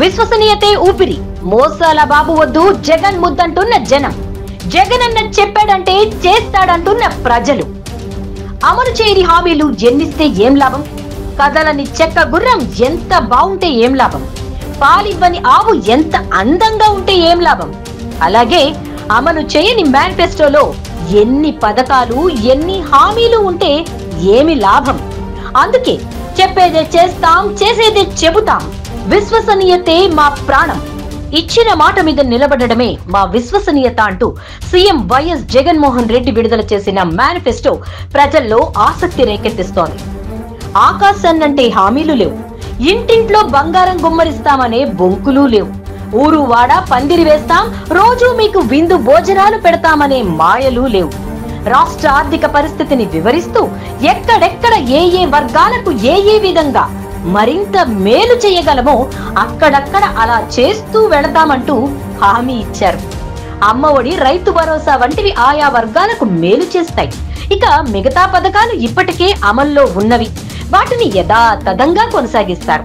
విశ్వసనీయతే ఊపిరి, మోసాల బాబు వద్దు జగన్ ముద్దంటున్న జనం, జగన్ అన్న చెప్పాడంటే చేస్తాడంటున్న ప్రజలు. అమలు చేయని హామీలు ఎన్నిస్తే ఏం లాభం? కదలని చెక్క గుర్రం ఎంత బాగుంటే ఏం లాభం? పాలివ్వని ఆవు ఎంత అందంగా ఉంటే ఏం లాభం? అలాగే అమలు చేయని మేనిఫెస్టోలో ఎన్ని పథకాలు, ఎన్ని హామీలు ఉంటే ఏమి లాభం? అందుకే చెప్పేదే చేస్తాం, చేసేదే చెబుతాం. విశ్వసనీయతే మా ప్రాణం, ఇచ్చిన మాట మీద నిలబడడమే మా విశ్వసనీయత అంటూ సీఎం వైఎస్ జగన్మోహన్ రెడ్డి విడుదల చేసిన మేనిఫెస్టో ప్రజల్లో ఆసక్తి రేకెత్తిస్తోంది. ఆకాశాన్నంటే హామీలు లేవు, ఇంటింట్లో బంగారం గుమ్మరిస్తామనే బొంకులు లేవు, ఊరు వాడ పందిరి వేస్తాం, రోజు మీకు విందు భోజనాలు పెడతామనే మాయలు లేవు. రాష్ట్ర ఆర్థిక పరిస్థితిని వివరిస్తూ ఎక్కడెక్కడ ఏ వర్గాలకు ఏ విధంగా మరింత మేలు చేయగలమో అక్కడక్కడ అలా చేస్తూ వెళతామంటూ హామీ ఇచ్చారు. అమ్మఒడి, రైతు భరోసా వంటివి ఆయా వర్గాలకు మేలు చేస్తాయి. ఇక మిగతా పథకాలు ఇప్పటికే అమల్లో ఉన్నవి, వాటిని యథాతథంగా కొనసాగిస్తారు.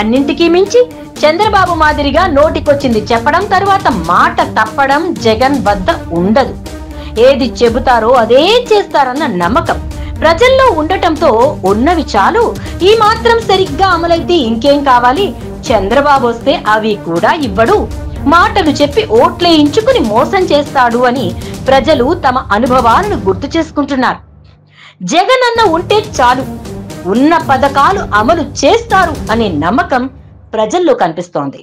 అన్నింటికీ మించి చంద్రబాబు మాదిరిగా నోటికొచ్చింది చెప్పడం, తరువాత మాట తప్పడం జగన్ వద్ద ఉండదు. ఏది చెబుతారో అదే చేస్తారన్న నమ్మకం ప్రజల్లో ఉండటంతో ఉన్నవి చాలు, ఈ మాత్రం సరిగ్గా అమలైతే ఇంకేం కావాలి, చంద్రబాబు వస్తే అవి కూడా ఇవ్వడు, మాటలు చెప్పి ఓట్లేయించుకుని మోసం చేస్తాడు అని ప్రజలు తమ అనుభవాలను గుర్తు చేసుకుంటున్నారు. జగన్ అన్న ఉంటే చాలు, ఉన్న పథకాలు అమలు చేస్తారు అనే నమ్మకం ప్రజల్లో కనిపిస్తోంది.